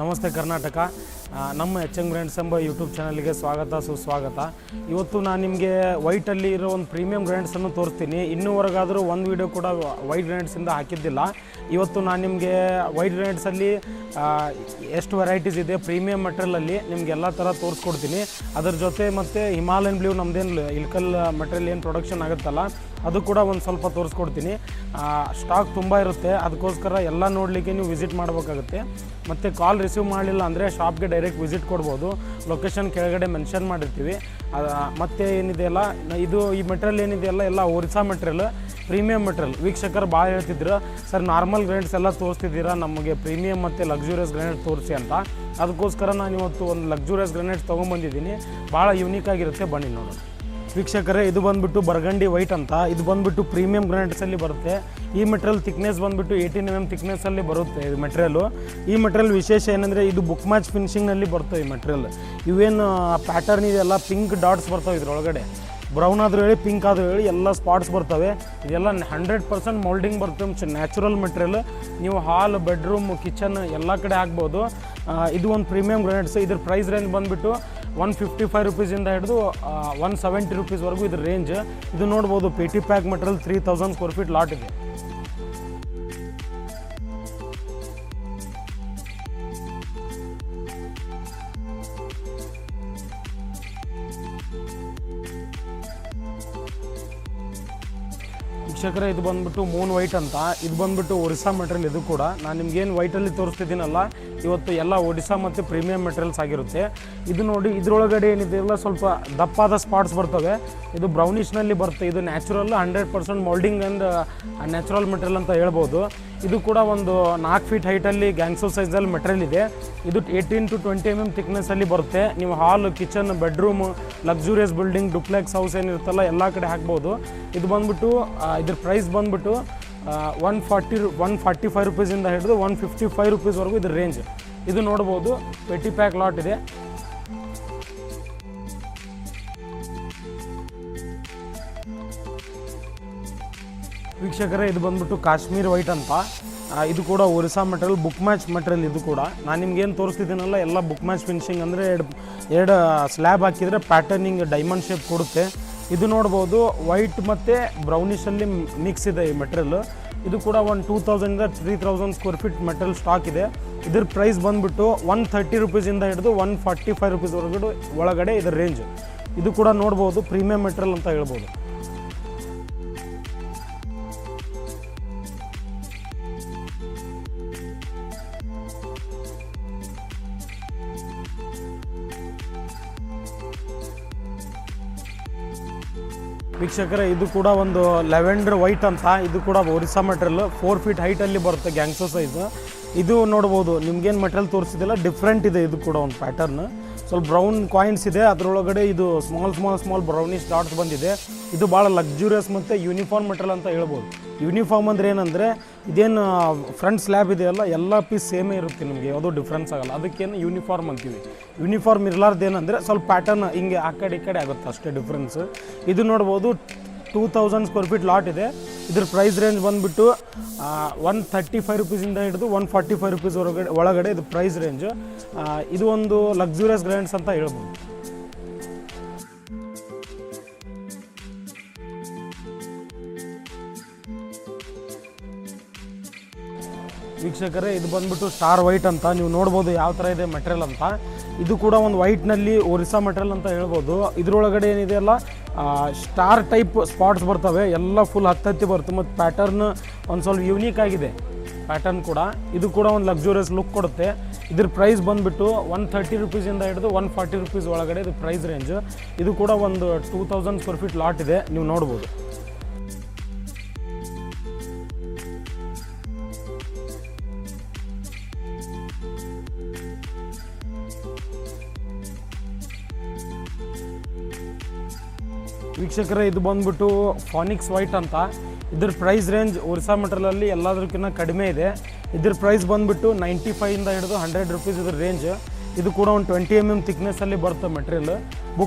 ನಮಸ್ತೆ ಕರ್ನಾಟಕ. ನಮ್ಮ H M grants ಎಂಬ ಯೂಟ್ಯೂಬ್ ಚಾನಲ್ಗೆ ಸ್ವಾಗತ ಸುಸ್ವಾಗತ. ಇವತ್ತು ನಾನು ನಿಮಗೆ ವೈಟಲ್ಲಿ ಇರೋ ಒಂದು ಪ್ರೀಮಿಯಂ ಗ್ರ್ಯಾಂಡ್ಸನ್ನು ತೋರಿಸ್ತೀನಿ. ಇನ್ನೂವರೆಗಾದರೂ ಒಂದು ವೀಡಿಯೋ ಕೂಡ ವೈಟ್ ಗ್ರ್ಯಾಂಡ್ಸಿಂದ ಹಾಕಿದ್ದಿಲ್ಲ. ಇವತ್ತು ನಾನು ನಿಮಗೆ ವೈಟ್ ಗ್ರ್ಯಾಂಡ್ಸಲ್ಲಿ ಎಷ್ಟು ವೆರೈಟೀಸ್ ಇದೆ ಪ್ರೀಮಿಯಂ ಮೆಟೀರಿಯಲಲ್ಲಿ ನಿಮ್ಗೆ ಎಲ್ಲ ಥರ ತೋರಿಸ್ಕೊಡ್ತೀನಿ. ಅದರ ಜೊತೆ ಮತ್ತು ಹಿಮಾಲಯನ್ ಬ್ಲೂ ನಮ್ಮದೇನು ಇಲ್ಕಲ್ ಮೆಟೀರಿಯಲ್ ಏನು ಪ್ರೊಡಕ್ಷನ್ ಆಗುತ್ತಲ್ಲ ಅದು ಕೂಡ ಒಂದು ಸ್ವಲ್ಪ ತೋರಿಸ್ಕೊಡ್ತೀನಿ. ಸ್ಟಾಕ್ ತುಂಬ ಇರುತ್ತೆ, ಅದಕ್ಕೋಸ್ಕರ ಎಲ್ಲ ನೋಡಲಿಕ್ಕೆ ನೀವು ವಿಸಿಟ್ ಮಾಡಬೇಕಾಗುತ್ತೆ. ಮತ್ತು ಕಾಲ್ ರಿಸೀವ್ ಮಾಡಲಿಲ್ಲ ಅಂದರೆ ಶಾಪ್ಗೆ ಡೈರೆಕ್ಟ್ ವಿಸಿಟ್ ಕೊಡ್ಬೋದು. ಲೊಕೇಶನ್ ಕೆಳಗಡೆ ಮೆನ್ಷನ್ ಮಾಡಿರ್ತೀವಿ. ಮತ್ತು ಏನಿದೆಯಲ್ಲ ಈ ಮೆಟೀರಿಯಲ್ ಏನಿದೆಯಲ್ಲ ಎಲ್ಲ ಒರಿಸ್ಸಾ ಮೆಟೀರಿಯಲ್, ಪ್ರೀಮಿಯಂ ಮೆಟೀರಿಯಲ್. ವೀಕ್ಷಕರು ಭಾಳ ಹೇಳ್ತಿದ್ರು, ಸರ್ ನಾರ್ಮಲ್ ಗ್ರ್ಯಾಂಡ್ಸ್ ಎಲ್ಲ ತೋರಿಸ್ತಿದ್ದೀರಾ, ನಮಗೆ ಪ್ರೀಮಿಯಂ ಮತ್ತು ಲಕ್ಸುರಿಯಸ್ ಗ್ರ್ಯಾಂಡ್ ತೋರಿಸಿ ಅಂತ. ಅದಕ್ಕೋಸ್ಕರ ನಾನು ಇವತ್ತು ಒಂದು ಲಕ್ಸುರಿಯಸ್ ಗ್ರ್ಯಾಂಡ್ಸ್ ತೊಗೊಂಬಂದಿದ್ದೀನಿ. ಭಾಳ ಯೂನಿಕ್ ಆಗಿರುತ್ತೆ, ಬನ್ನಿ ನೋಡೋಣ. ವೀಕ್ಷಕರೇ, ಇದು ಬಂದುಬಿಟ್ಟು ಬರ್ಗಂಡಿ ವೈಟ್ ಅಂತ. ಇದು ಬಂದುಬಿಟ್ಟು ಪ್ರೀಮಿಯಂ ಗ್ರ್ಯಾಂಡ್ಸಲ್ಲಿ ಬರುತ್ತೆ. ಈ ಮೆಟೀರಿಯಲ್ ಥಿಕ್ನೆಸ್ ಬಂದುಬಿಟ್ಟು 18 mm ಥಿಕ್ನೆಸ್ಸಲ್ಲಿ ಬರುತ್ತೆ ಇದು ಮೆಟೀರಿಯಲು. ಈ ಮೆಟೀರಿಯಲ್ ವಿಶೇಷ ಏನಂದರೆ ಇದು ಬುಕ್ ಮ್ಯಾಚ್ ಫಿನಿಶಿಂಗ್ನಲ್ಲಿ ಬರ್ತವೆ ಈ ಮೆಟೀರಿಯಲ್. ಇವೇನು ಪ್ಯಾಟರ್ನ್ ಇದೆಲ್ಲ ಪಿಂಕ್ ಡಾಟ್ಸ್ ಬರ್ತವೆ ಇದರೊಳಗಡೆ. ಬ್ರೌನ್ ಆದರೂ ಹೇಳಿ, ಪಿಂಕ್ ಆದರೂ ಹೇಳಿ, ಎಲ್ಲ ಸ್ಪಾಟ್ಸ್ ಬರ್ತವೆ. ಇದೆಲ್ಲ 100% ಮೋಲ್ಡಿಂಗ್ ಬರುತ್ತೆ. Natural material. ನೀವು ಹಾಲ್, ಬೆಡ್ರೂಮ್, ಕಿಚನ್ ಎಲ್ಲ ಕಡೆ ಹಾಕ್ಬೋದು. ಇದು ಒಂದು ಪ್ರೀಮಿಯಂ ಗ್ರ್ಯಾಂಡ್ಸ್. ಇದ್ರ ಪ್ರೈಸ್ ರೇಂಜ್ ಬಂದುಬಿಟ್ಟು 155 ರುಪೀಸಿಂದ ಹಿಡಿದು 170 ರುಪೀಸ್ವರೆಗೂ ಇದ್ರ ರೇಂಜ್. ಇದು ನೋಡ್ಬೋದು, ಪೇಟಿ pack material 3000 square feet lot ಇದೆ. ವೀಕ್ಷಕರೇ, ಇದು ಬಂದುಬಿಟ್ಟು ಮೂನ್ ವೈಟ್ ಅಂತ. ಇದು ಬಂದುಬಿಟ್ಟು ಒರಿಸ್ಸಾ ಮೆಟೀರಿಯಲ್. ಇದು ಕೂಡ ನಾನು ನಿಮ್ಗೇನು ವೈಟಲ್ಲಿ ತೋರಿಸ್ತಿದ್ದೀನಲ್ಲ ಇವತ್ತು ಎಲ್ಲ ಒಡಿಸ್ಸಾ ಮತ್ತು ಪ್ರೀಮಿಯಂ ಮೆಟೀರಿಯಲ್ಸ್ ಆಗಿರುತ್ತೆ. ಇದು ನೋಡಿ, ಇದರೊಳಗಡೆ ಏನಿದೆಯಲ್ಲ ಸ್ವಲ್ಪ ದಪ್ಪಾದ ಸ್ಪಾಟ್ಸ್ ಬರ್ತವೆ. ಇದು ಬ್ರೌನಿಷ್ನಲ್ಲಿ ಬರುತ್ತೆ. ಇದು natural 100% moulding and natural material ಅಂತ ಹೇಳ್ಬೋದು. ಇದು ಕೂಡ ಒಂದು 4 ಫೀಟ್ ಹೈಟಲ್ಲಿ ಗ್ಯಾಂಗ್ಸೋ ಸೈಜಲ್ಲಿ ಮೆಟೀರಿಯಲ್ ಇದೆ. ಇದು 18 to 20 mm ಥಿಕ್ನೆಸ್ಸಲ್ಲಿ ಬರುತ್ತೆ. ನೀವು hall, kitchen, bedroom, luxurious building, duplex house ಏನಿರುತ್ತಲ್ಲ ಎಲ್ಲ ಕಡೆ ಹಾಕ್ಬೋದು. ಇದು ಬಂದುಬಿಟ್ಟು ಇದ್ರ ಪ್ರೈಸ್ ಬಂದುಬಿಟ್ಟು 145 ರುಪೀಸಿಂದ ಹಿಡಿದು 155 ರುಪೀಸ್ವರೆಗೂ ಇದ್ರ ರೇಂಜ್. ಇದು ನೋಡ್ಬೋದು, ಪೆಟಿ ಪ್ಯಾಕ್ ಲಾಟ್ ಇದೆ. ವೀಕ್ಷಕರೇ, ಇದು ಬಂದುಬಿಟ್ಟು ಕಾಶ್ಮೀರ್ ವೈಟ್ ಅಂತ. ಇದು ಕೂಡ Orissa material, book match material. ಇದು ಕೂಡ ನಾನು ನಿಮ್ಗೇನು ತೋರಿಸ್ತಿದ್ದೀನಲ್ಲ ಎಲ್ಲ ಬುಕ್ ಮ್ಯಾಚ್ ಫಿನಿಶಿಂಗ್ ಅಂದರೆ ಎರಡು ಸ್ಲ್ಯಾಬ್ ಹಾಕಿದರೆ ಪ್ಯಾಟರ್ನಿಂಗ್ ಡೈಮಂಡ್ ಶೇಪ್ ಕೊಡುತ್ತೆ. ಇದು ನೋಡ್ಬೋದು, ವೈಟ್ ಮತ್ತು ಬ್ರೌನಿಷಲ್ಲಿ ಮಿಕ್ಸ್ ಇದೆ ಈ ಮೆಟೀರಿಯಲ್. ಇದು ಕೂಡ 2000 to 3000 square feet material stock ಇದೆ. ಇದ್ರ ಪ್ರೈಸ್ ಬಂದುಬಿಟ್ಟು 130 ರುಪೀಸಿಂದ ಹಿಡಿದು 145 ರುಪೀಸ್ವರೆಗೂ ಒಳಗಡೆ ಇದರ ರೇಂಜ್. ಇದು ಕೂಡ ನೋಡ್ಬೋದು, ಪ್ರೀಮಿಯಂ ಮೆಟೀರಿಯಲ್ ಅಂತ ಹೇಳ್ಬೋದು. ವೀಕ್ಷಕರೇ, ಇದು ಕೂಡ ಒಂದು ಲ್ಯಾವೆಂಡರ್ ವೈಟ್ ಅಂತ. ಇದು ಕೂಡ ಒರಿಸ್ಸಾ ಮೆಟೀರಿಯಲ್, 4 ಫೀಟ್ ಹೈಟಲ್ಲಿ ಬರುತ್ತೆ ಗ್ಯಾಂಗ್ಸೋ ಸೈಜ್. ಇದು ನೋಡ್ಬೋದು, ನಿಮ್ಗೇನು ಮೆಟೀರಿಯಲ್ ತೋರಿಸಿದಿಲ್ಲ ಡಿಫ್ರೆಂಟ್ ಇದೆ. ಇದು ಕೂಡ ಒಂದು ಪ್ಯಾಟರ್ನ್, ಸ್ವಲ್ಪ ಬ್ರೌನ್ ಕಾಯಿನ್ಸ್ ಇದೆ. ಅದರೊಳಗಡೆ ಇದು ಸ್ಮಾಲ್ ಬ್ರೌನಿಶ್ ಡಾಟ್ಸ್ ಬಂದಿದೆ. ಇದು ಭಾಳ ಲಕ್ಸುರಿಯಸ್ ಮತ್ತು ಯೂನಿಫಾರ್ಮ್ ಮೆಟೀರಿಯಲ್ ಅಂತ ಹೇಳ್ಬೋದು. ಯೂನಿಫಾರ್ಮ್ ಅಂದರೆ ಏನಂದರೆ ಇದೇನು ಫ್ರಂಟ್ ಸ್ಲ್ಯಾಬ್ ಇದೆಯಲ್ಲ ಎಲ್ಲ ಪೀಸ್ ಸೇಮೇ ಇರುತ್ತೆ, ನಿಮಗೆ ಯಾವುದೂ ಡಿಫ್ರೆನ್ಸ್ ಆಗೋಲ್ಲ. ಅದಕ್ಕೇನು ಯೂನಿಫಾರ್ಮ್ ಅಂತೀವಿ. ಯೂನಿಫಾರ್ಮ್ ಇರಲಾರ್ದೇನೆಂದರೆ ಸ್ವಲ್ಪ ಪ್ಯಾಟರ್ನ್ ಹಿಂಗೆ ಆ ಕಡೆ ಈ ಕಡೆ ಆಗುತ್ತೆ, ಅಷ್ಟೇ ಡಿಫ್ರೆನ್ಸ್. ಇದು ನೋಡ್ಬೋದು, 2000 ಸ್ಕ್ವೇರ್ ಫೀಟ್ ಲಾಟ್ ಇದೆ. ಇದ್ರ ಪ್ರೈಸ್ ರೇಂಜ್ ಬಂದುಬಿಟ್ಟು 135 ರುಪೀಸಿಂದ ಹಿಡಿದು 145 ರುಪೀಸ್ ಒಳಗಡೆ ಇದು ಪ್ರೈಸ್ ರೇಂಜ್. ಇದು ಒಂದು ಲಕ್ಸುರಿಯಸ್ ಗ್ರ್ಯಾಂಡ್ಸ್ ಅಂತ ಹೇಳ್ಬೋದು. ವೀಕ್ಷಕರೇ, ಇದು ಬಂದುಬಿಟ್ಟು ಸ್ಟಾರ್ ವೈಟ್ ಅಂತ. ನೀವು ನೋಡ್ಬೋದು ಯಾವ ಥರ ಇದೆ ಮೆಟೀರಿಯಲ್ ಅಂತ. ಇದು ಕೂಡ ಒಂದು ವೈಟ್ನಲ್ಲಿ ಒರಿಸ್ಸಾ ಮೆಟೀರಿಯಲ್ ಅಂತ ಹೇಳ್ಬೋದು. ಇದರೊಳಗಡೆ ಏನಿದೆಯಲ್ಲ ಸ್ಟಾರ್ ಟೈಪ್ ಸ್ಪಾಟ್ಸ್ ಬರ್ತವೆ, ಎಲ್ಲ ಫುಲ್ ಹತ್ತಿ ಬರುತ್ತೆ. ಮತ್ತು ಪ್ಯಾಟರ್ನ್ ಒಂದು ಸ್ವಲ್ಪ ಯೂನಿಕ್ ಆಗಿದೆ ಪ್ಯಾಟರ್ನ್ ಕೂಡ. ಇದು ಕೂಡ ಒಂದು ಲಕ್ಸುರಿಯಸ್ ಲುಕ್ ಕೊಡುತ್ತೆ. ಇದ್ರ ಪ್ರೈಸ್ ಬಂದುಬಿಟ್ಟು 130 ರುಪೀಸಿಂದ ಹಿಡಿದು 140 ರುಪೀಸ್ ಒಳಗಡೆ ಇದು ಪ್ರೈಸ್ ರೇಂಜ್. ಇದು ಕೂಡ ಒಂದು 2000 ಸ್ಕ್ವೇರ್ ಫೀಟ್ ಲಾಟ್ ಇದೆ, ನೀವು ನೋಡ್ಬೋದು. ವೀಕ್ಷಕರೇ, ಇದು ಬಂದುಬಿಟ್ಟು ಫಾನಿಕ್ಸ್ ವೈಟ್ ಅಂತ. ಇದ್ರ ಪ್ರೈಸ್ ರೇಂಜ್ ಒರಿಸ್ಸಾ ಮೆಟೀರಿಯಲಲ್ಲಿ ಎಲ್ಲದಕ್ಕಿಂತ ಕಡಿಮೆ ಇದೆ. ಇದ್ರ ಪ್ರೈಸ್ ಬಂದುಬಿಟ್ಟು 95ಇಂದ ಹಿಡಿದು 100 ರುಪೀಸ್ ಇದ್ರ ರೇಂಜ್. ಇದು ಕೂಡ ಒಂದು 20 mm ಥಿಕ್ನೆಸ್ಸಲ್ಲಿ ಬರುತ್ತೆ ಮೆಟೀರಿಯಲ್.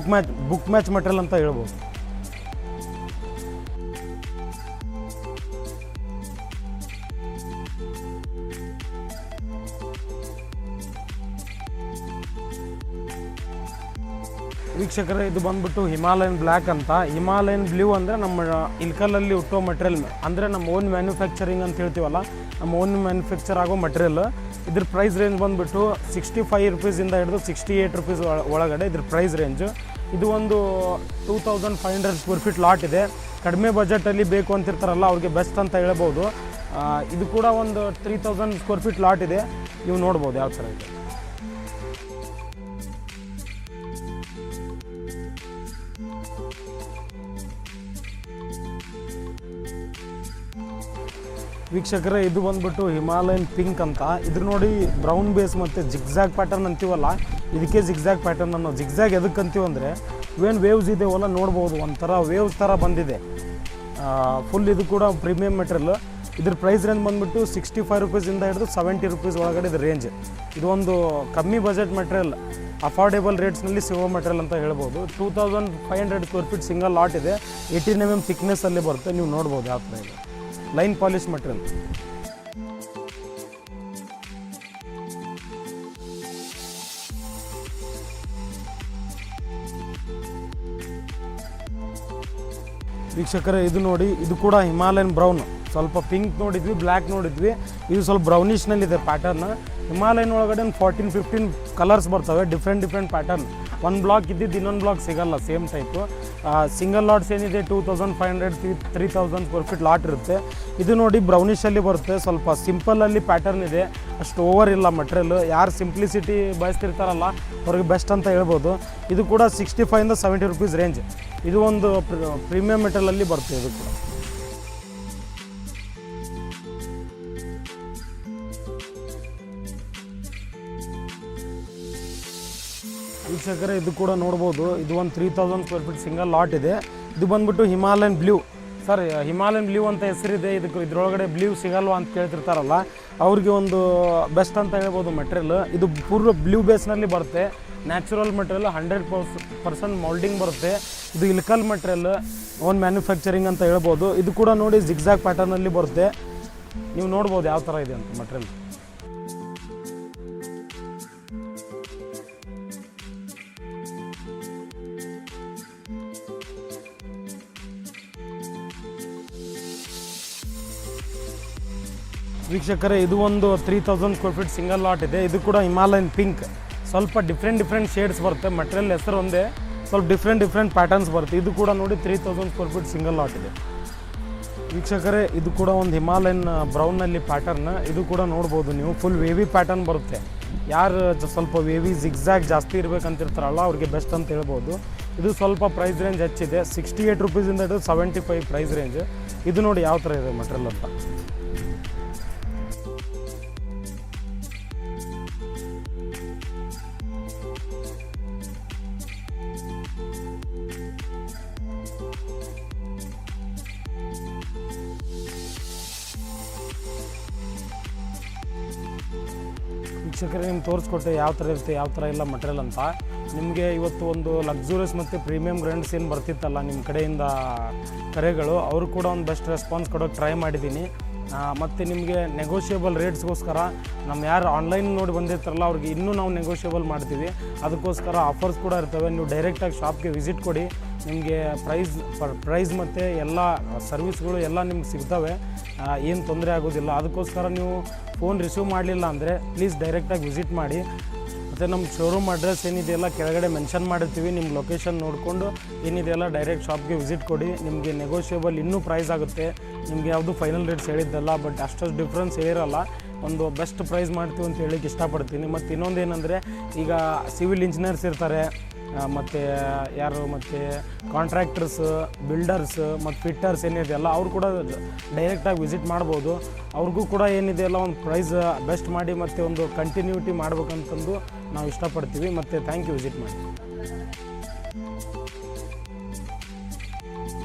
ಬುಕ್ ಮ್ಯಾಚ್ ಮೆಟೀರಿಯಲ್ ಅಂತ ಹೇಳ್ಬೋದು. ವೀಕ್ಷಕರೇ, ಇದು ಬಂದ್ಬಿಟ್ಟು ಹಿಮಾಲಯನ್ ಬ್ಲ್ಯಾಕ್ ಅಂತ. ಹಿಮಾಲಯನ್ ಬ್ಲೂ ಅಂದರೆ ನಮ್ಮ ಇಲ್ಕಲಲ್ಲಿ ಹುಟ್ಟೋ ಮಟೀರಿಯಲ್, ಅಂದರೆ ನಮ್ಮ ಓನ್ ಮ್ಯಾನುಫ್ಯಾಕ್ಚರಿಂಗ್ ಅಂತ ಹೇಳ್ತೀವಲ್ಲ, ನಮ್ಮ ಓನ್ ಮ್ಯಾನುಫ್ಯಾಕ್ಚರ್ ಆಗೋ ಮಟೀರಿಯಲ್. ಇದ್ರ ಪ್ರೈಸ್ ರೇಂಜ್ ಬಂದುಬಿಟ್ಟು 65 ರುಪೀಸಿಂದ ಹಿಡಿದು 68 ರುಪೀಸ್ ಒಳಗಡೆ ಇದ್ರ ಪ್ರೈಸ್ ರೇಂಜು. ಇದು ಒಂದು 2500 ಸ್ಕ್ವೇರ್ ಫೀಟ್ ಲಾಟ್ ಇದೆ. ಕಡಿಮೆ ಬಜೆಟಲ್ಲಿ ಬೇಕು ಅಂತಿರ್ತಾರಲ್ಲ ಅವ್ರಿಗೆ ಬೆಸ್ಟ್ ಅಂತ ಹೇಳ್ಬೋದು. ಇದು ಕೂಡ ಒಂದು 3000 ಸ್ಕ್ವೇರ್ ಫೀಟ್ ಲಾಟ್ ಇದೆ. ನೀವು ನೋಡ್ಬೋದು ಯಾವ ಥರ ಇದೆ. ವೀಕ್ಷಕರೇ, ಇದು ಬಂದ್ಬಿಟ್ಟು ಹಿಮಾಲಯನ್ ಪಿಂಕ್ ಅಂತ. ಇದ್ರ ನೋಡಿ ಬ್ರೌನ್ ಬೇಸ್ ಮತ್ತು ಜಿಗ್ಜಾಗ್ ಪ್ಯಾಟರ್ನ್ ಅಂತೀವಲ್ಲ, ಇದಕ್ಕೆ ಜಿಗ್ಜಾಗ್ ಪ್ಯಾಟರ್ನ್ ಅನ್ನೋ. ಜಿಗ್ಜಾಗ್ ಎದಕ್ಕೆ ಅಂತೀವಿ ಅಂದರೆ ಇವೇನು ವೇವ್ಸ್ ಇದೆವಲ್ಲ ನೋಡ್ಬೋದು, ಒಂಥರ ವೇವ್ಸ್ ಥರ ಬಂದಿದೆ ಫುಲ್. ಇದು ಕೂಡ ಪ್ರೀಮಿಯಂ ಮೆಟೀರಿಯಲ್. ಇದ್ರ ಪ್ರೈಸ್ ರೇಂಜ್ ಬಂದುಬಿಟ್ಟು 65 ರುಪೀಸಿಂದ ಹಿಡಿದು 70 ರುಪೀಸ್ ಒಳಗಡೆ ಇದು ರೇಂಜ್. ಇದು ಒಂದು ಕಮ್ಮಿ ಬಜೆಟ್ ಮೆಟೀರಿಯಲ್, ಅಫೋರ್ಡೆಬಲ್ ರೇಟ್ಸ್ನಲ್ಲಿ ಸಿಗೋ ಮೆಟೀರಿಯಲ್ ಅಂತ ಹೇಳ್ಬೋದು. 2500 ಸ್ಕ್ವೇರ್ ಫೀಟ್ ಸಿಂಗಲ್ ಲಾಟ್ ಇದೆ. 18 mm ಥಿಕ್ನೆಸ್ಸಲ್ಲಿ ಬರುತ್ತೆ. ನೀವು ನೋಡ್ಬೋದು ಯಾವ ಥರ ಇದೆ. Line polish material. ವೀಕ್ಷಕರೇ, ಇದು ನೋಡಿ, ಇದು ಕೂಡ ಹಿಮಾಲಯನ್ ಬ್ರೌನ್. ಸ್ವಲ್ಪ ಪಿಂಕ್ ನೋಡಿದ್ವಿ, ಬ್ಲ್ಯಾಕ್ ನೋಡಿದ್ವಿ. ಇದು ಸ್ವಲ್ಪ ಬ್ರೌನಿಷ್ನಲ್ಲಿದೆ ಪ್ಯಾಟರ್ನ್. ಹಿಮಾಲಯನ್ ಒಳಗಡೆ ಒಂದು 14-15 ಕಲರ್ಸ್ ಬರ್ತವೆ, ಡಿಫ್ರೆಂಟ್ ಪ್ಯಾಟರ್ನ್. ಒಂದು ಬ್ಲಾಕ್ ಇದ್ದಿದ್ದು ಇನ್ನೊಂದು ಬ್ಲಾಕ್ ಸಿಗಲ್ಲ ಸೇಮ್ ಟೈಪು. ಸಿಂಗಲ್ ಲಾಟ್ಸ್ ಏನಿದೆ 2500-3000 ಸ್ಕ್ವೇರ್ ಫೀಟ್ ಲಾಟ್ ಇರುತ್ತೆ. ಇದು ನೋಡಿ ಬ್ರೌನಿಷಲ್ಲಿ ಬರುತ್ತೆ. ಸ್ವಲ್ಪ ಸಿಂಪಲಲ್ಲಿ ಪ್ಯಾಟರ್ನ್ ಇದೆ, ಅಷ್ಟು ಓವರ್ ಇಲ್ಲ ಮಟೀರಿಯಲ್. ಯಾರು ಸಿಂಪ್ಲಿಸಿಟಿ ಬಯಸ್ತಿರ್ತಾರಲ್ಲ ಅವ್ರಿಗೆ ಬೆಸ್ಟ್ ಅಂತ ಹೇಳ್ಬೋದು. ಇದು ಕೂಡ 65ಇಂದ 70 ರುಪೀಸ್ ರೇಂಜ್. ಇದು ಒಂದು ಪ್ರೀಮಿಯಂ ಮೆಟೀರಿಯಲಲ್ಲಿ ಬರುತ್ತೆ. ಇದು ಕೂಡ ವೀಕ್ಷಕರೇ, ಇದು ಕೂಡ ನೋಡ್ಬೋದು. ಇದು ಒಂದು 3000 ಸ್ಕ್ವೇರ್ ಫೀಟ್ ಸಿಂಗಲ್ ಲಾಟ್ ಇದೆ. ಇದು ಬಂದ್ಬಿಟ್ಟು Himalayan blue. Sir, Himalayan blue ಅಂತ ಹೆಸರಿದೆ. ಇದ್ರೊಳಗಡೆ ಬ್ಲೂ ಸಿಗಲ್ವಾ ಅಂತ ಕೇಳ್ತಿರ್ತಾರಲ್ಲ ಅವ್ರಿಗೆ ಒಂದು ಬೆಸ್ಟ್ ಅಂತ ಹೇಳ್ಬೋದು ಮೆಟೀರಿಯಲ್. ಇದು ಪೂರ್ವ ಬ್ಲೂ ಬೇಸ್ನಲ್ಲಿ ಬರುತ್ತೆ. ನ್ಯಾಚುರಲ್ ಮೆಟೀರಿಯಲ್, 100% ಮೌಲ್ಡಿಂಗ್ ಬರುತ್ತೆ. ಇದು ಇಲ್ಕಲ್ ಮೆಟೀರಿಯಲ್, ಓನ್ ಮ್ಯಾನುಫ್ಯಾಕ್ಚರಿಂಗ್ ಅಂತ ಹೇಳ್ಬೋದು. ಇದು ಕೂಡ ನೋಡಿ ಜಿಗ್ಜಾಗ್ ಪ್ಯಾಟರ್ನಲ್ಲಿ ಬರುತ್ತೆ. ನೀವು ನೋಡ್ಬೋದು ಯಾವ ಥರ ಇದೆ ಅಂತ ಮೆಟೀರಿಯಲ್. ವೀಕ್ಷಕರೇ, ಇದು ಒಂದು 3000 ಸ್ಕ್ವೇರ್ ಫೀಟ್ ಸಿಂಗಲ್ ಲಾಟ್ ಇದೆ. ಇದು ಕೂಡ ಹಿಮಾಲಯನ್ ಪಿಂಕ್. ಸ್ವಲ್ಪ ಡಿಫ್ರೆಂಟ್ ಶೇಡ್ಸ್ ಬರುತ್ತೆ. ಮಟೀರಿಯಲ್ ಹೆಸರು ಒಂದೇ, ಸ್ವಲ್ಪ ಡಿಫ್ರೆಂಟ್ ಪ್ಯಾಟರ್ನ್ಸ್ ಬರುತ್ತೆ. ಇದು ಕೂಡ ನೋಡಿ 3000 ಸ್ಕ್ವೇರ್ ಫೀಟ್ ಸಿಂಗಲ್ ಲಾಟ್ ಇದೆ. ವೀಕ್ಷಕರೇ, ಇದು ಕೂಡ ಒಂದು ಹಿಮಾಲಯನ್ ಬ್ರೌನ್ನಲ್ಲಿ ಪ್ಯಾಟರ್ನ್. ಇದು ಕೂಡ ನೋಡ್ಬೋದು ನೀವು, ಫುಲ್ ವೇವಿ ಪ್ಯಾಟರ್ನ್ ಬರುತ್ತೆ. ಯಾರು ಸ್ವಲ್ಪ ವೇವಿ ಜಿಗ್ಜಾಗ್ ಜಾಸ್ತಿ ಇರಬೇಕಂತಿರ್ತಾರಲ್ಲ ಅವ್ರಿಗೆ ಬೆಸ್ಟ್ ಅಂತ ಹೇಳ್ಬೋದು. ಇದು ಸ್ವಲ್ಪ ಪ್ರೈಸ್ ರೇಂಜ್ ಹೆಚ್ಚಿದೆ. 68 ರುಪೀಸಿಂದ ಹಿಡಿದು 75 ಪ್ರೈಸ್ ರೇಂಜ್. ಇದು ನೋಡಿ ಯಾವ ಥರ ಇದೆ ಮಟೀರಿಯಲ್ ಅಂತ. ವೀಕ್ಷಕರೇ, ನಿಮ್ಗೆ ತೋರಿಸ್ಕೊಟ್ಟೆ ಯಾವ ಥರ ಇರುತ್ತೆ, ಯಾವ ಥರ ಇಲ್ಲ ಮಟೀರಿಯಲ್ ಅಂತ. ನಿಮಗೆ ಇವತ್ತು ಒಂದು ಲಕ್ಸುರಿಯಸ್ ಮತ್ತು ಪ್ರೀಮಿಯಂ ಗ್ರ್ಯಾಂಡ್ಸ್ ಏನು ಬರ್ತಿತ್ತಲ್ಲ ನಿಮ್ಮ ಕಡೆಯಿಂದ ಕರೆಗಳು, ಅವರು ಕೂಡ ಒಂದು ಬೆಸ್ಟ್ ರೆಸ್ಪಾನ್ಸ್ ಕೊಡೋಕ್ಕೆ ಟ್ರೈ ಮಾಡಿದ್ದೀನಿ. ಮತ್ತು ನಿಮಗೆ ನೆಗೋಷಿಯೇಬಲ್ ರೇಟ್ಸ್ಗೋಸ್ಕರ ನಮ್ಮ ಯಾರು ಆನ್ಲೈನ್ ನೋಡಿ ಬಂದಿರ್ತಾರಲ್ಲ ಅವ್ರಿಗೆ ಇನ್ನೂ ನಾವು ನೆಗೋಷಿಯೇಬಲ್ ಮಾಡ್ತೀವಿ. ಅದಕ್ಕೋಸ್ಕರ ಆಫರ್ಸ್ ಕೂಡ ಇರ್ತವೆ. ನೀವು ಡೈರೆಕ್ಟಾಗಿ ಶಾಪ್ಗೆ ವಿಸಿಟ್ ಕೊಡಿ, ನಿಮಗೆ ಪ್ರೈಸ್ ಮತ್ತು ಎಲ್ಲ ಸರ್ವಿಸ್ಗಳು ಎಲ್ಲ ನಿಮ್ಗೆ ಸಿಗ್ತವೆ. ಏನು ತೊಂದರೆ ಆಗೋದಿಲ್ಲ. ಅದಕ್ಕೋಸ್ಕರ ನೀವು ಫೋನ್ ರಿಸೀವ್ ಮಾಡಲಿಲ್ಲ ಅಂದರೆ ಪ್ಲೀಸ್ ಡೈರೆಕ್ಟಾಗಿ ವಿಸಿಟ್ ಮಾಡಿ. ಮತ್ತು ನಮ್ಮ ಶೋರೂಮ್ ಅಡ್ರೆಸ್ ಏನಿದೆಯಲ್ಲ ಕೆಳಗಡೆ ಮೆನ್ಷನ್ ಮಾಡಿರ್ತೀವಿ. ನಿಮ್ಮ ಲೊಕೇಶನ್ ನೋಡಿಕೊಂಡು ಏನಿದೆಯಲ್ಲ ಡೈರೆಕ್ಟ್ ಶಾಪ್ಗೆ ವಿಸಿಟ್ ಕೊಡಿ. ನಿಮಗೆ ನೆಗೋಷಿಯೇಬಲ್ ಇನ್ನೂ ಪ್ರೈಸ್ ಆಗುತ್ತೆ. ನಿಮಗೆ ಯಾವುದು ಫೈನಲ್ ರೇಟ್ಸ್ ಹೇಳಿದ್ದಲ್ಲ, ಬಟ್ ಅಷ್ಟು ಡಿಫ್ರೆನ್ಸ್ ಹೇಳಿರಲ್ಲ. ಒಂದು ಬೆಸ್ಟ್ ಪ್ರೈಸ್ ಮಾಡ್ತೀವಿ ಅಂತ ಹೇಳಿಕ್ಕೆ ಇಷ್ಟಪಡ್ತೀನಿ. ಮತ್ತು ಇನ್ನೊಂದು ಏನಂದರೆ, ಈಗ ಸಿವಿಲ್ ಇಂಜಿನಿಯರ್ಸ್ ಇರ್ತಾರೆ, ಮತ್ತು ಕಾಂಟ್ರಾಕ್ಟರ್ಸ್, ಬಿಲ್ಡರ್ಸ್ ಮತ್ತು ಫಿಟ್ಟರ್ಸ್ ಏನಿದೆಯಲ್ಲ ಅವ್ರು ಕೂಡ ಡೈರೆಕ್ಟಾಗಿ ವಿಸಿಟ್ ಮಾಡ್ಬೋದು. ಅವ್ರಿಗೂ ಕೂಡ ಏನಿದೆಯಲ್ಲ ಒಂದು ಪ್ರೈಸ್ ಬೆಸ್ಟ್ ಮಾಡಿ ಮತ್ತು ಒಂದು ಕಂಟಿನ್ಯೂಟಿ ಮಾಡ್ಬೇಕಂತಂದು ನಾವು ಇಷ್ಟಪಡ್ತೀವಿ. ಮತ್ತು ಥ್ಯಾಂಕ್ ಯು, ವಿಸಿಟ್ ಮಾಡಿ.